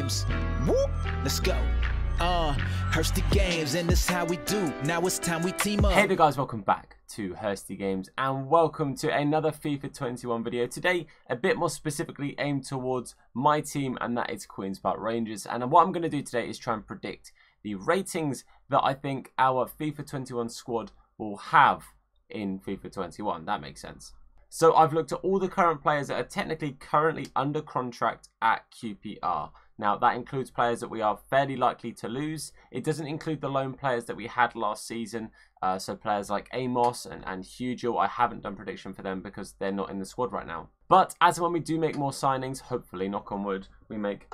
games. Whoop, let's go. Hursty games, and this how we do. Now it's time we team up. Hey there guys, welcome back to Hursty Games and welcome to another FIFA 21 video. Today, a bit more specifically aimed towards my team, and that is Queen's Park Rangers. And what I'm going to do today is try and predict the ratings that I think our FIFA 21 squad will have in FIFA 21. That makes sense. So I've looked at all the current players that are currently under contract at QPR. Now that includes players that we are fairly likely to lose. It doesn't include the loan players that we had last season. So players like Amos and Hugel, I haven't done prediction for them because they're not in the squad right now. But as when we do make more signings, hopefully, knock on wood, we make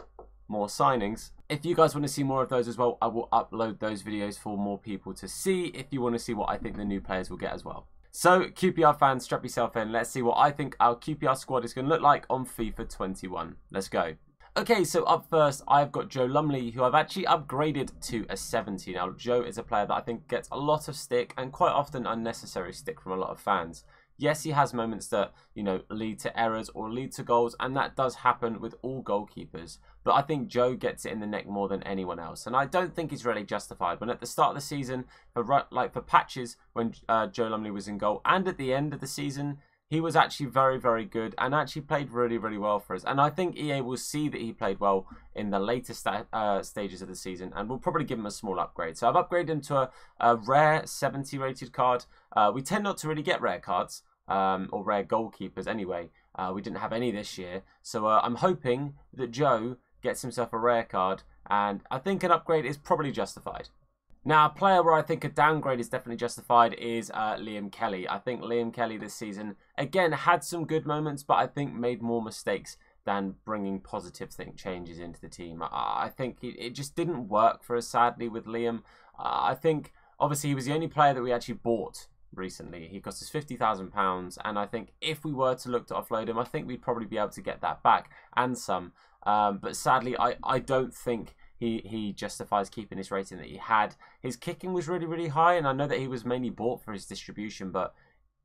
more signings. If you guys want to see more of those as well, I will upload those videos for more people to see if you want to see what I think the new players will get as well. So QPR fans, strap yourself in. Let's see what I think our QPR squad is going to look like on FIFA 21. Let's go. Okay, so up first, I've got Joe Lumley, who I've actually upgraded to a 70. Now, Joe is a player that I think gets a lot of stick and quite often unnecessary stick from a lot of fans. Yes, he has moments that, you know, lead to errors or lead to goals, and that does happen with all goalkeepers. But I think Joe gets it in the neck more than anyone else, and I don't think he's really justified. When at the start of the season, for patches when Joe Lumley was in goal, and at the end of the season, he was actually very, very good and actually played really, really well for us. And I think EA will see that he played well in the later stages of the season and will probably give him a small upgrade. So I've upgraded him to a rare 70 rated card. We tend not to really get rare cards or rare goalkeepers anyway. We didn't have any this year. So I'm hoping that Joe gets himself a rare card, and I think an upgrade is probably justified. Now, a player where I think a downgrade is definitely justified is Liam Kelly. I think Liam Kelly this season, again, had some good moments, but I think made more mistakes than bringing positive changes into the team. I think it just didn't work for us, sadly, with Liam. I think, obviously, he was the only player that we actually bought recently. He cost us £50,000, and I think if we were to look to offload him, I think we'd probably be able to get that back and some. But sadly, I don't think he justifies keeping his rating that he had. His kicking was really, really high, and I know that he was mainly bought for his distribution, but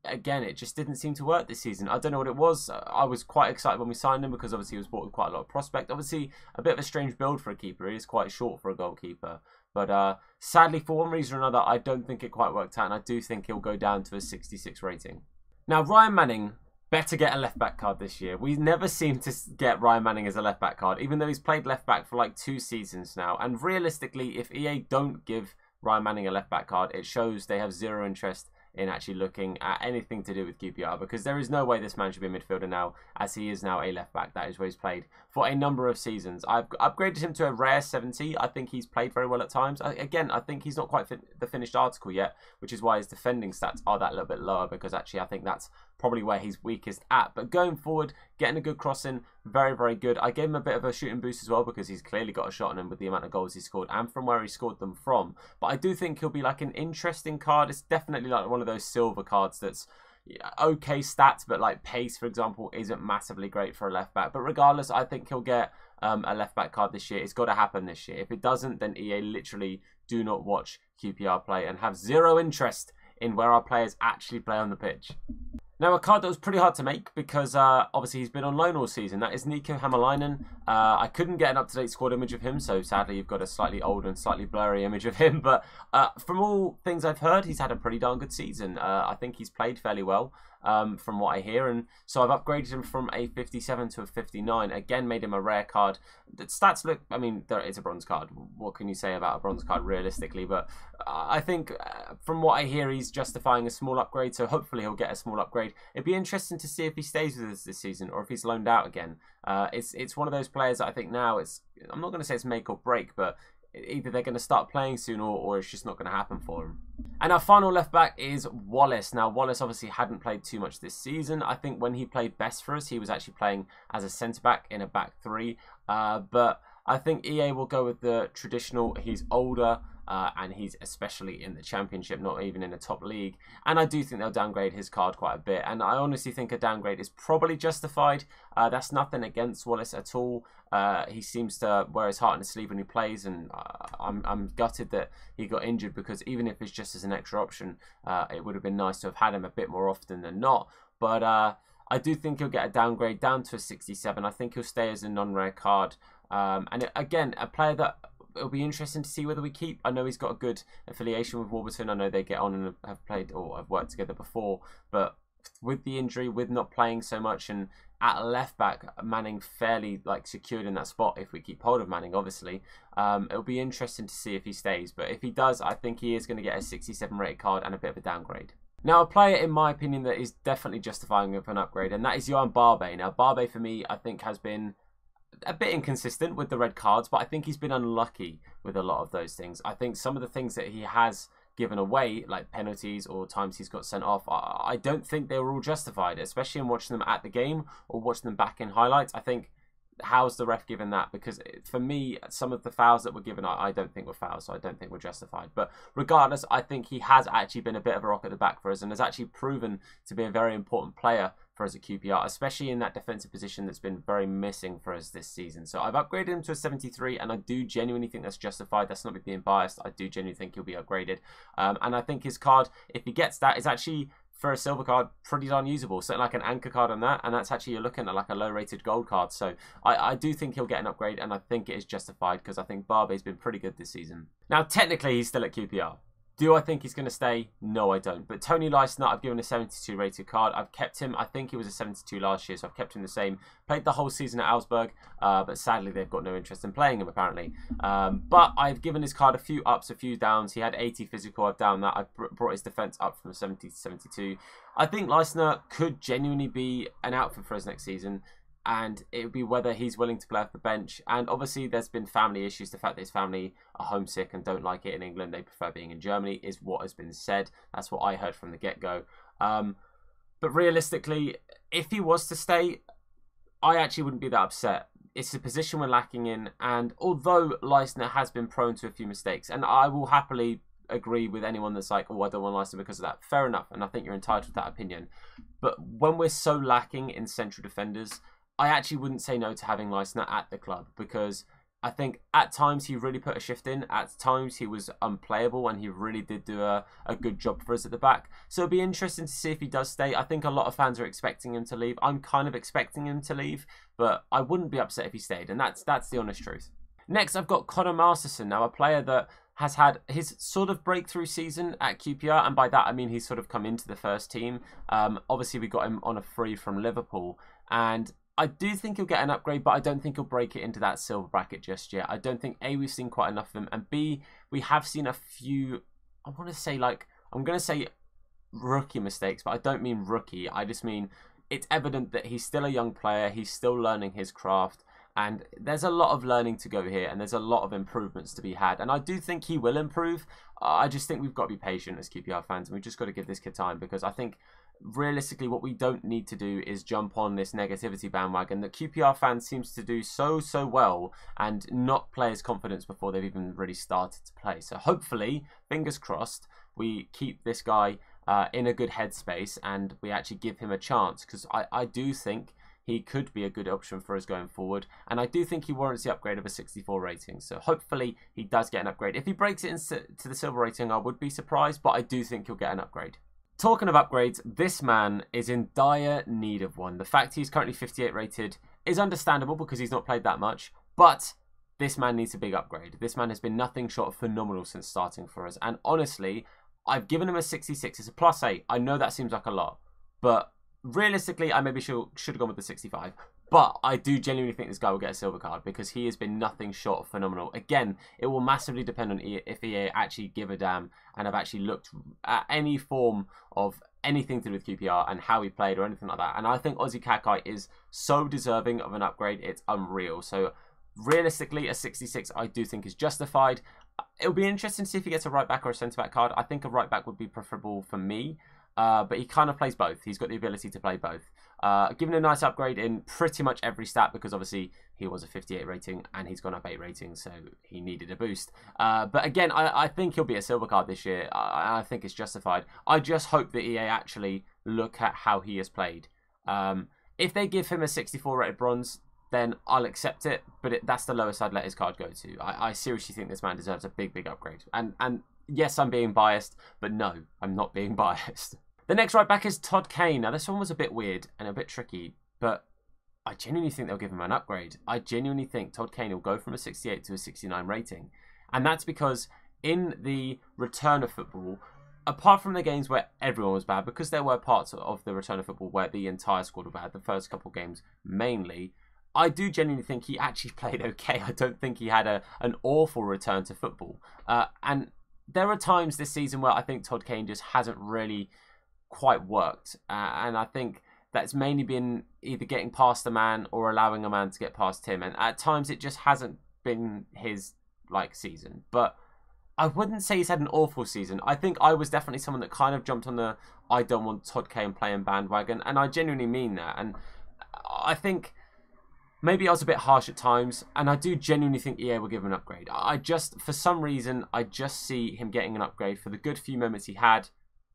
again, it just didn't seem to work this season. I don't know what it was. I was quite excited when we signed him because obviously he was bought with quite a lot of prospect. Obviously, a bit of a strange build for a keeper. He is quite short for a goalkeeper. But sadly, for one reason or another, I don't think it quite worked out, and I do think he'll go down to a 66 rating. Now, Ryan Manning better get a left-back card this year. We never seem to get Ryan Manning as a left-back card, even though he's played left-back for like 2 seasons now. And realistically, if EA don't give Ryan Manning a left-back card, it shows they have zero interest in actually looking at anything to do with QPR, because there is no way this man should be a midfielder now, as he is now a left-back. That is where he's played for a number of seasons. I've upgraded him to a rare 70. I think he's played very well at times. Again, I think he's not quite the finished article yet, which is why his defending stats are that little bit lower, because actually I think that's probably where he's weakest at. But going forward, getting a good crossing, very, very good. I gave him a bit of a shooting boost as well, because he's clearly got a shot on him with the amount of goals he scored and from where he scored them from. But I do think he'll be like an interesting card. It's definitely like one of those silver cards that's okay stats, but like pace, for example, isn't massively great for a left back. But regardless, I think he'll get a left back card this year. It's got to happen this year. If it doesn't, then EA literally do not watch QPR play and have zero interest in where our players actually play on the pitch. Now, a card that was pretty hard to make because obviously he's been on loan all season. That is Nico Hamalainen. I couldn't get an up-to-date squad image of him, so sadly you've got a slightly old and slightly blurry image of him. But from all things I've heard, he's had a pretty darn good season. I think he's played fairly well from what I hear. And so I've upgraded him from a 57 to a 59. Again, made him a rare card. The stats look, I mean, it's a bronze card. What can you say about a bronze card realistically? But I think from what I hear, he's justifying a small upgrade. So hopefully he'll get a small upgrade. It'd be interesting to see if he stays with us this season or if he's loaned out again. It's one of those players that I think now I'm not going to say it's make or break, but either they're going to start playing soon or it's just not going to happen for him. And our final left back is Wallace. Now, Wallace obviously hadn't played too much this season. I think when he played best for us, he was actually playing as a centre back in a back 3. But I think EA will go with the traditional. He's older. And he's especially in the Championship, not even in a top league. And I do think they'll downgrade his card quite a bit. And I honestly think a downgrade is probably justified. That's nothing against Wallace at all. He seems to wear his heart on his sleeve when he plays. And I'm gutted that he got injured, because even if it's just as an extra option, it would have been nice to have had him a bit more often than not. But I do think he'll get a downgrade down to a 67. I think he'll stay as a non-rare card. Again, a player that it'll be interesting to see whether we keep. I know he's got a good affiliation with Warburton. I know they get on and have played or have worked together before, but with the injury, with not playing so much, and at left back, Manning fairly like secured in that spot if we keep hold of Manning, obviously. It'll be interesting to see if he stays, but if he does, I think he is going to get a 67 rated card and a bit of a downgrade. Now, a player, in my opinion, that is definitely justifying of an upgrade, and that is BARBET. Now, BARBET, for me, I think has been a bit inconsistent with the red cards, but I think he's been unlucky with a lot of those things. I think some of the things that he has given away, like penalties or times he's got sent off, I don't think they were all justified, especially in watching them at the game or watching them back in highlights. I think, how's the ref given that? Because for me, some of the fouls that were given, I don't think were fouls, so I don't think were justified. But regardless, I think he has actually been a bit of a rock at the back for us and has actually proven to be a very important player for us at QPR, especially in that defensive position that's been very missing for us this season. So I've upgraded him to a 73, and I do genuinely think that's justified. That's not me being biased. I do genuinely think he'll be upgraded. And I think his card, if he gets that, is actually, for a silver card, pretty darn usable. So like an anchor card on that, and that's actually, you're looking at like a low rated gold card. So I do think he'll get an upgrade, and I think it is justified because I think BARBET's been pretty good this season. Now, technically, he's still at QPR. Do I think he's going to stay? No, I don't. But Tony LEISTNER, I've given a 72 rated card. I've kept him. I think he was a 72 last year, so I've kept him the same. Played the whole season at Augsburg, but sadly they've got no interest in playing him apparently. But I've given his card a few ups, a few downs. He had 80 physical. I've down that. I've brought his defense up from 70 to 72. I think LEISTNER could genuinely be an outfit for us next season, and it would be whether he's willing to play off the bench. And obviously there's been family issues. The fact that his family are homesick and don't like it in England, they prefer being in Germany, is what has been said. That's what I heard from the get-go. But realistically, if he was to stay, I actually wouldn't be that upset. It's a position we're lacking in, and although LEISTNER has been prone to a few mistakes, and I will happily agree with anyone that's like, oh, I don't want LEISTNER because of that. Fair enough, and I think you're entitled to that opinion. But when we're so lacking in central defenders, I actually wouldn't say no to having LEISTNER at the club, because I think at times he really put a shift in. At times he was unplayable, and he really did do a good job for us at the back. So it'll be interesting to see if he does stay. I think a lot of fans are expecting him to leave. I'm kind of expecting him to leave, but I wouldn't be upset if he stayed, and that's the honest truth. Next, I've got MASTERSON, now a player that has had his sort of breakthrough season at QPR, and by that I mean he's sort of come into the first team. Obviously we got him on a free from Liverpool, and I do think he'll get an upgrade, but I don't think he'll break it into that silver bracket just yet. I don't think, A, we've seen quite enough of him, and B, we have seen a few, I want to say, like, I'm going to say rookie mistakes, but I don't mean rookie. I just mean it's evident that he's still a young player, he's still learning his craft, and there's a lot of learning to go here, and there's a lot of improvements to be had, and I do think he will improve. I just think we've got to be patient as QPR fans, and we've just got to give this kid time, because I think realistically what we don't need to do is jump on this negativity bandwagon that QPR fans seems to do so well, and not players' confidence before they've even really started to play. So hopefully, fingers crossed, we keep this guy in a good headspace and we actually give him a chance, because I do think he could be a good option for us going forward, and I do think he warrants the upgrade of a 64 rating. So hopefully he does get an upgrade. If he breaks it to the silver rating, I would be surprised, but I do think he'll get an upgrade. Talking of upgrades, this man is in dire need of one. The fact he's currently 58 rated is understandable because he's not played that much, but this man needs a big upgrade. This man has been nothing short of phenomenal since starting for us, and honestly, I've given him a 66. It's a +8. I know that seems like a lot, but realistically, I maybe should have gone with the 65. But I do genuinely think this guy will get a silver card, because he has been nothing short of phenomenal. Again, it will massively depend on if EA actually give a damn and have actually looked at any form of anything to do with QPR and how he played or anything like that. And I think Aussie Kakai is so deserving of an upgrade, it's unreal. So realistically, a 66 I do think is justified. It'll be interesting to see if he gets a right back or a centre back card. I think a right back would be preferable for me. But he kind of plays both. He's got the ability to play both. Given a nice upgrade in pretty much every stat, because obviously he was a 58 rating and he's gone up 8 ratings, so he needed a boost. But again, I think he'll be a silver card this year. I think it's justified. I just hope that EA actually look at how he has played. If they give him a 64 rated bronze, then I'll accept it, but that's the lowest I'd let his card go to. I seriously think this man deserves a big upgrade. And yes, I'm being biased, but no, I'm not being biased. The next right back is Todd Kane. Now, this one was a bit weird and a bit tricky, but I genuinely think they'll give him an upgrade. I genuinely think Todd Kane will go from a 68 to a 69 rating. And that's because in the return of football, apart from the games where everyone was bad, because there were parts of the return of football where the entire squad were bad, the first couple of games mainly, I do genuinely think he actually played okay. I don't think he had an awful return to football. And there are times this season where I think Todd Kane just hasn't really quite worked. And I think that's mainly been either getting past a man or allowing a man to get past him. And at times it just hasn't been his season. But I wouldn't say he's had an awful season. I think I was definitely someone that kind of jumped on the I don't want Todd Kane playing bandwagon. And I genuinely mean that. And I think maybe I was a bit harsh at times. And I do genuinely think EA will give him an upgrade. For some reason, I just see him getting an upgrade for the good few moments he had.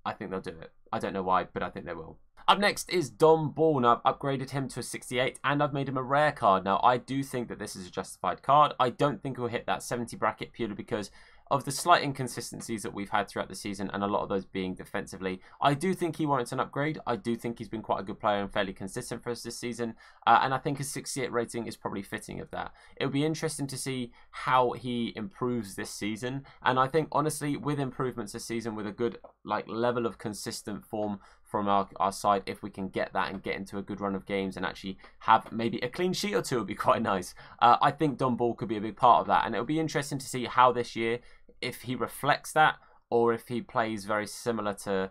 I think they'll do it. I don't know why, but I think they will. Up next is Dom Ball. Now, I've upgraded him to a 68 and I've made him a rare card. Now, I do think that this is a justified card. I don't think he'll hit that 70 bracket purely because of the slight inconsistencies that we've had throughout the season and a lot of those being defensively. I do think he warrants an upgrade. I do think he's been quite a good player and fairly consistent for us this season. And I think a 68 rating is probably fitting of that. It'll be interesting to see how he improves this season. And I think, honestly, with improvements this season, with a good level of consistent form from our side, if we can get that and get into a good run of games and actually have maybe a clean sheet or two, would be quite nice. I think Dom Ball could be a big part of that. And it'll be interesting to see how this year, if he reflects that or if he plays very similar to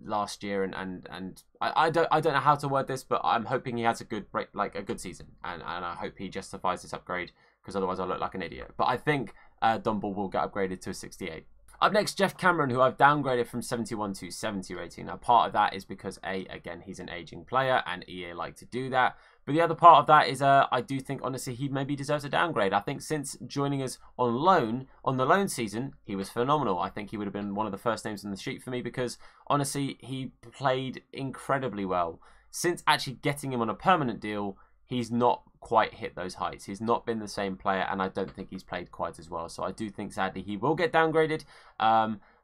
last year. And I don't know how to word this, but I'm hoping he has a good break, a good season, and I hope he justifies this upgrade, because otherwise I'll look like an idiot. But I think Dom Ball will get upgraded to a 68. Up next, Jeff Cameron, who I've downgraded from 71 to 70 rating. Now, part of that is because, again, he's an aging player and EA like to do that. But the other part of that is I do think, honestly, he maybe deserves a downgrade. I think since joining us on the loan season, he was phenomenal. I think he would have been one of the first names on the sheet for me because, honestly, he played incredibly well. Since actually getting him on a permanent deal, he's not quite hit those heights. He's not been the same player, and I don't think he's played quite as well. So I do think, sadly, he will get downgraded.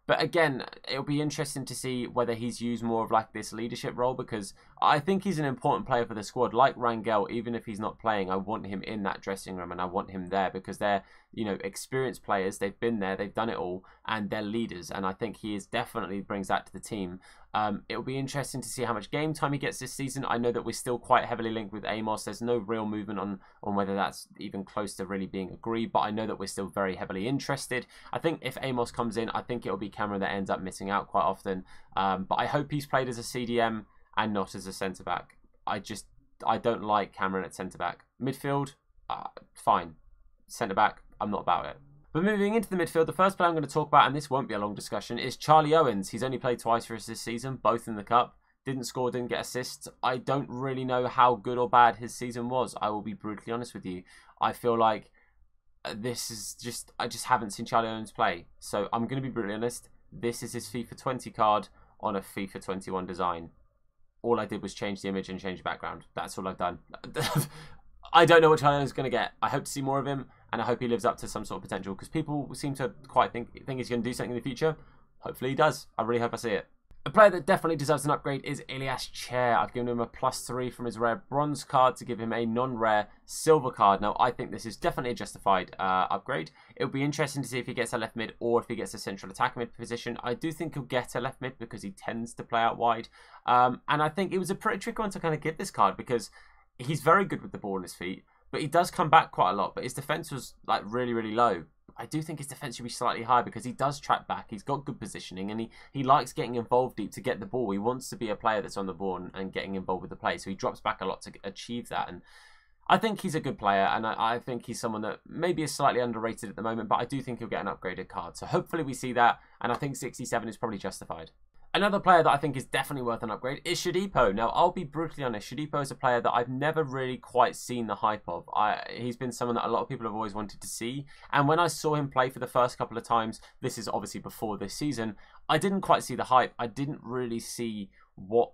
But again, it'll be interesting to see whether he's used more of this leadership role, because I think he's an important player for the squad. Like Rangel, even if he's not playing, I want him in that dressing room and I want him there because they're, experienced players. They've been there, they've done it all, and they're leaders. And I think he definitely brings that to the team. It'll be interesting to see how much game time he gets this season. I know that we're still quite heavily linked with Amos. There's no real movement on whether that's even close to really being agreed, but I know that we're still very heavily interested. I think if Amos comes in, I think it'll be Cameron that ends up missing out quite often. But I hope he's played as a CDM and not as a centre-back. I don't like Cameron at centre-back. Midfield, fine. Centre-back, I'm not about it. But moving into the midfield, the first player I'm going to talk about, and this won't be a long discussion, is Charlie Owens. He's only played twice for us this season, both in the Cup. Didn't score, didn't get assists. I don't really know how good or bad his season was. I will be brutally honest with you. I feel like I just haven't seen Charlie Owens play. So I'm going to be brutally honest. This is his FIFA 20 card on a FIFA 21 design. All I did was change the image and change the background. That's all I've done. I don't know what Charlie Owens is going to get. I hope to see more of him, and I hope he lives up to some sort of potential, because people seem to quite think he's going to do something in the future. Hopefully he does. I really hope I see it. A player that definitely deserves an upgrade is Ilias Chair. I've given him a +3 from his rare bronze card to give him a non-rare silver card. Now, I think this is definitely a justified upgrade. It'll be interesting to see if he gets a left mid or if he gets a central attack mid position. I do think he'll get a left mid because he tends to play out wide. And I think it was a pretty tricky one to kind of give this card, because he's very good with the ball on his feet, but he does come back quite a lot. But his defense was really, really low. I do think his defense should be slightly higher because he does track back. He's got good positioning and he likes getting involved deep to get the ball. He wants to be a player that's on the ball and getting involved with the play. So he drops back a lot to achieve that. And I think he's a good player, and I think he's someone that maybe is slightly underrated at the moment, but I do think he'll get an upgraded card. So hopefully we see that, and I think 67 is probably justified. Another player that I think is definitely worth an upgrade is Shodipo. Now, I'll be brutally honest, Shodipo is a player that I've never really quite seen the hype of. He's been someone that a lot of people have always wanted to see. And when I saw him play for the first couple of times, this is obviously before this season, I didn't quite see the hype. I didn't really see what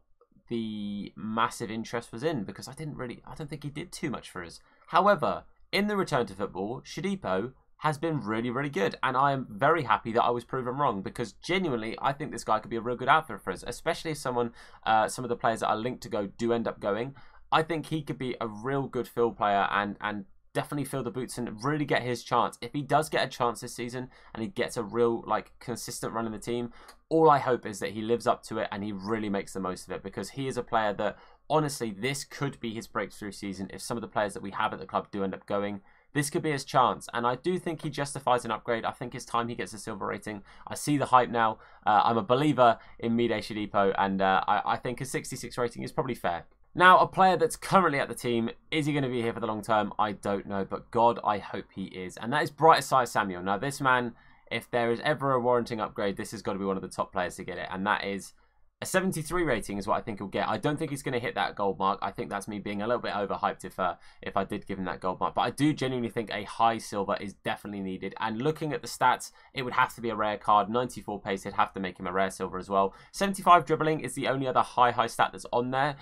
the massive interest was in, because I don't think he did too much for us. However, in the return to football, Shodipo has been really, really good. And I am very happy that I was proven wrong, because genuinely, I think this guy could be a real good outfit for us, especially if some of the players that are linked to go do end up going. I think he could be a real good field player and definitely fill the boots and really get his chance. If he does get a chance this season and he gets a real like consistent run in the team, all I hope is that he lives up to it and he really makes the most of it, because he is a player that honestly, this could be his breakthrough season. If some of the players that we have at the club do end up going, this could be his chance, and I do think he justifies an upgrade. I think it's time he gets a silver rating. I see the hype now. I'm a believer in Mide Shodipo, and I think a 66 rating is probably fair. Now, a player that's currently at the team, is he going to be here for the long term? I don't know, but God, I hope he is. And that is OSAYI-SAMUEL. Now, this man, if there is ever a warranting upgrade, this has got to be one of the top players to get it. And that is a 73 rating is what I think he'll get. I don't think he's going to hit that gold mark. I think that's me being a little bit overhyped if I did give him that gold mark. But I do genuinely think a high silver is definitely needed. And looking at the stats, it would have to be a rare card. 94 pace, it'd have to make him a rare silver as well. 75 dribbling is the only other high stat that's on there.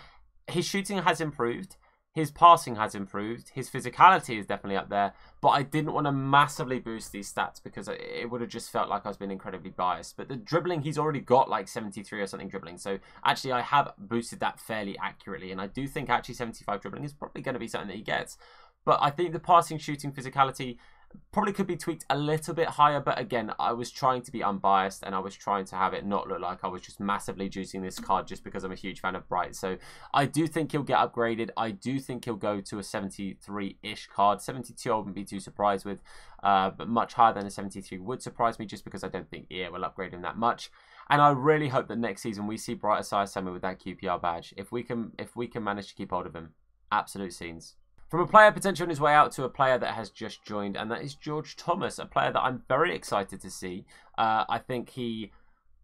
His shooting has improved. His passing has improved. His physicality is definitely up there. But I didn't want to massively boost these stats because it would have just felt like I was being incredibly biased. But the dribbling, he's already got like 73 or something dribbling. So actually, I have boosted that fairly accurately. And I do think actually 75 dribbling is probably going to be something that he gets. But I think the passing, shooting, physicality probably could be tweaked a little bit higher, but again, I was trying to be unbiased and I was trying to have it not look like I was just massively juicing this card just because I'm a huge fan of Bright. So I do think he'll get upgraded. I do think he'll go to a 73-ish card. 72 I wouldn't be too surprised with, but much higher than a 73 would surprise me just because I don't think EA will upgrade him that much. And I really hope that next season we see Bright OSAYI-SAMUEL with that QPR badge. If we can manage to keep hold of him, absolute scenes. From a player potential on his way out to a player that has just joined, and that is George Thomas, a player that I'm very excited to see. I think he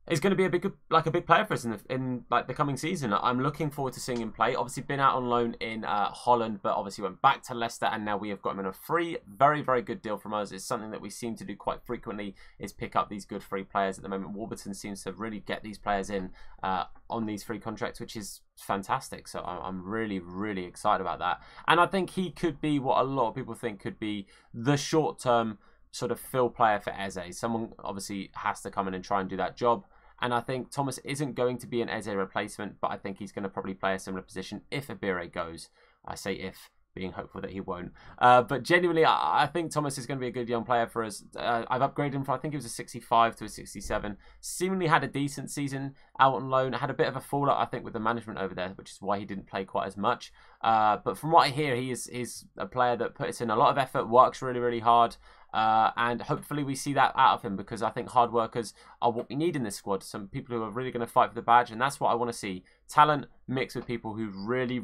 is going to be a big player for us in like the coming season. I'm looking forward to seeing him play. Obviously been out on loan in Holland, but obviously went back to Leicester, and now we have got him on a free, very good deal from us. It's something that we seem to do quite frequently, is pick up these good free players. At the moment, Warburton seems to really get these players in on these free contracts, which is fantastic. So I'm really excited about that. And I think he could be what a lot of people think could be the short-term sort of fill player for Eze. Someone obviously has to come in and try and do that job. And I think Thomas isn't going to be an Eze replacement, but I think he's going to probably play a similar position if Abire goes. I say if, being hopeful that he won't. But genuinely, I think Thomas is going to be a good young player for us. I've upgraded him from, I think it was a 65 to a 67. Seemingly had a decent season out on loan. Had a bit of a fallout, I think, with the management over there, which is why he didn't play quite as much. But from what I hear, he's a player that puts in a lot of effort, works really hard. And hopefully we see that out of him, because I think hard workers are what we need in this squad. Some people who are really going to fight for the badge, and that's what I want to see. Talent mixed with people who really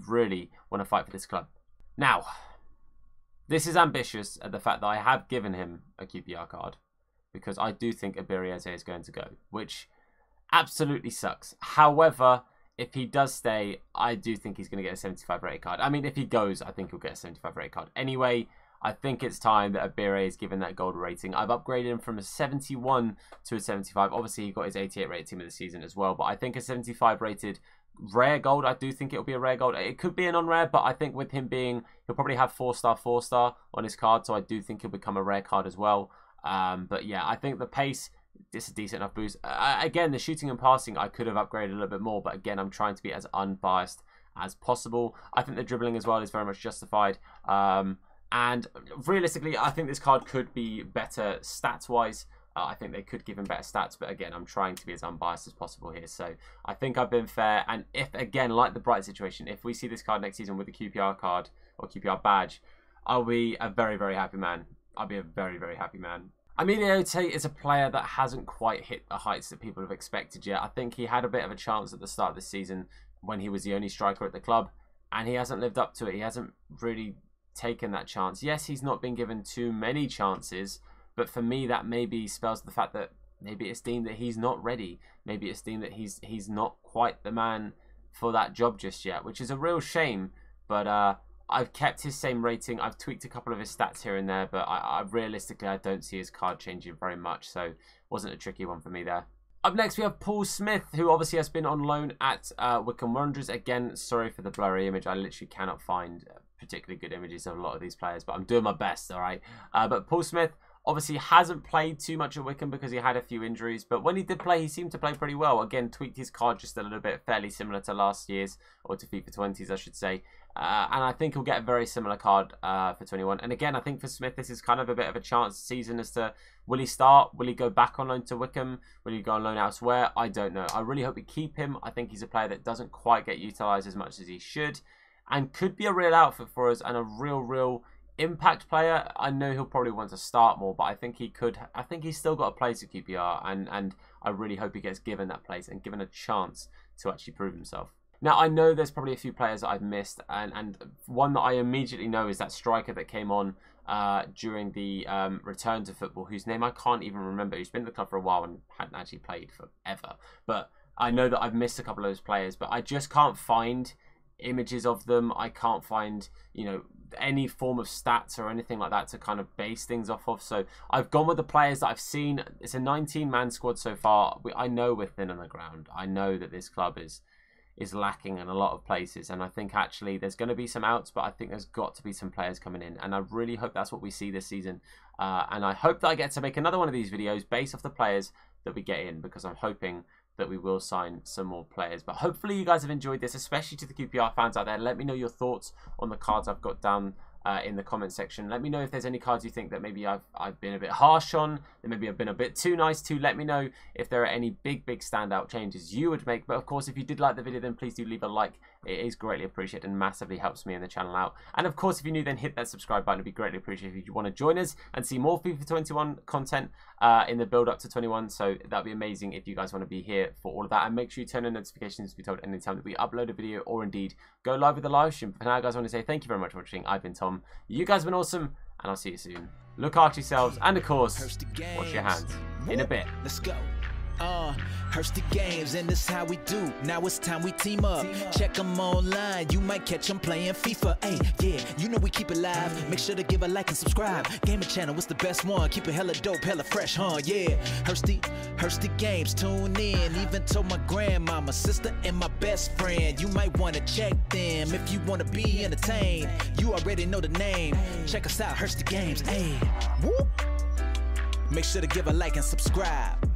want to fight for this club. Now, this is ambitious at the fact that I have given him a QPR card, because I do think Abire Eze is going to go, which absolutely sucks. However, if he does stay, I do think he's going to get a 75 rated card. I mean, if he goes, I think he'll get a 75 rated card. Anyway, I think it's time that Abire is given that gold rating. I've upgraded him from a 71 to a 75. Obviously, he got his 88 rated team of the season as well. But I think a 75 rated rare gold, I do think it'll be a rare gold. It could be a non-rare, but I think with him being, he'll probably have 4-star on his card. So I do think he'll become a rare card as well. But yeah, I think the pace, it's a decent enough boost. Again, the shooting and passing, I could have upgraded a little bit more. But again, I'm trying to be as unbiased as possible. I think the dribbling as well is very much justified. And realistically, I think this card could be better stats-wise. I think they could give him better stats. But again, I'm trying to be as unbiased as possible here. So I think I've been fair. And if, again, like the Bright situation, if we see this card next season with a QPR card or QPR badge, I'll be a very happy man. I'll be a very happy man. I mean, OSAYI is a player that hasn't quite hit the heights that people have expected yet. I think he had a bit of a chance at the start of the season when he was the only striker at the club. And he hasn't lived up to it. He hasn't really taken that chance. Yes, he's not been given too many chances, but for me that maybe spells the fact that maybe it's deemed that he's not ready. Maybe it's deemed that he's not quite the man for that job just yet, which is a real shame. But I've kept his same rating. I've tweaked a couple of his stats here and there, but realistically I don't see his card changing very much, so it wasn't a tricky one for me there. Up next, we have Paul Smith, who obviously has been on loan at Wycombe Wanderers. Again, sorry for the blurry image. I literally cannot find particularly good images of a lot of these players, but I'm doing my best, all right? But Paul Smith obviously hasn't played too much at Wycombe because he had a few injuries, but when he did play, he seemed to play pretty well. Again, tweaked his card just a little bit, fairly similar to last year's, or to FIFA 20s, I should say. And I think he'll get a very similar card for 21. And again, I think for Smith, this is kind of a bit of a chance season as to will he start? Will he go back on loan to Wickham? Will he go on loan elsewhere? I don't know. I really hope we keep him. I think he's a player that doesn't quite get utilised as much as he should and could be a real outfit for us and a real impact player. I know he'll probably want to start more, but I think he could. I think he's still got a place at QPR, and I really hope he gets given that place and given a chance to actually prove himself. Now, I know there's probably a few players that I've missed, and one that I immediately know is that striker that came on during the return to football, whose name I can't even remember. He's been at the club for a while and hadn't actually played forever. But I know that I've missed a couple of those players, but I just can't find images of them. I can't find, you know, any form of stats or anything like that to kind of base things off of. So I've gone with the players that I've seen. It's a 19-man squad so far. I know we're thin on the ground. I know that this club is lacking in a lot of places, and I think actually there's going to be some outs, but I think there's got to be some players coming in, and I really hope that's what we see this season. And I hope that I get to make another one of these videos based off the players that we get in, because I'm hoping that we will sign some more players. But hopefully you guys have enjoyed this, especially to the QPR fans out there. Let me know your thoughts on the cards I've got down in the comment section. Let me know if there's any cards you think that maybe I've been a bit harsh on, that maybe I've been a bit too nice to. Let me know if there are any big standout changes you would make. But of course, if you did like the video, then please do leave a like. It is greatly appreciated and massively helps me and the channel out. And of course, if you're new, then hit that subscribe button. It'd be greatly appreciated if you want to join us and see more FIFA 21 content in the build up to 21. So that'd be amazing if you guys want to be here for all of that. And make sure you turn on notifications to be told anytime that we upload a video, or indeed go live with the live stream. For now, guys, I want to say thank you very much for watching. I've been Tom. You guys have been awesome, and I'll see you soon. Look after yourselves, and of course, wash your hands. In a bit. Let's go. Hursty games, and this how we do. Now it's time we team up. Check them online, you might catch them playing FIFA. Hey, yeah, you know we keep it live. Make sure to give a like and subscribe. Gaming channel, what's the best one? Keep it hella dope, hella fresh, huh? Yeah, Hursty games, tune in. Even told my grandmama, sister, and my best friend. You might want to check them if you want to be entertained. You already know the name. Check us out, Hursty games. Hey, whoop. Make sure to give a like and subscribe.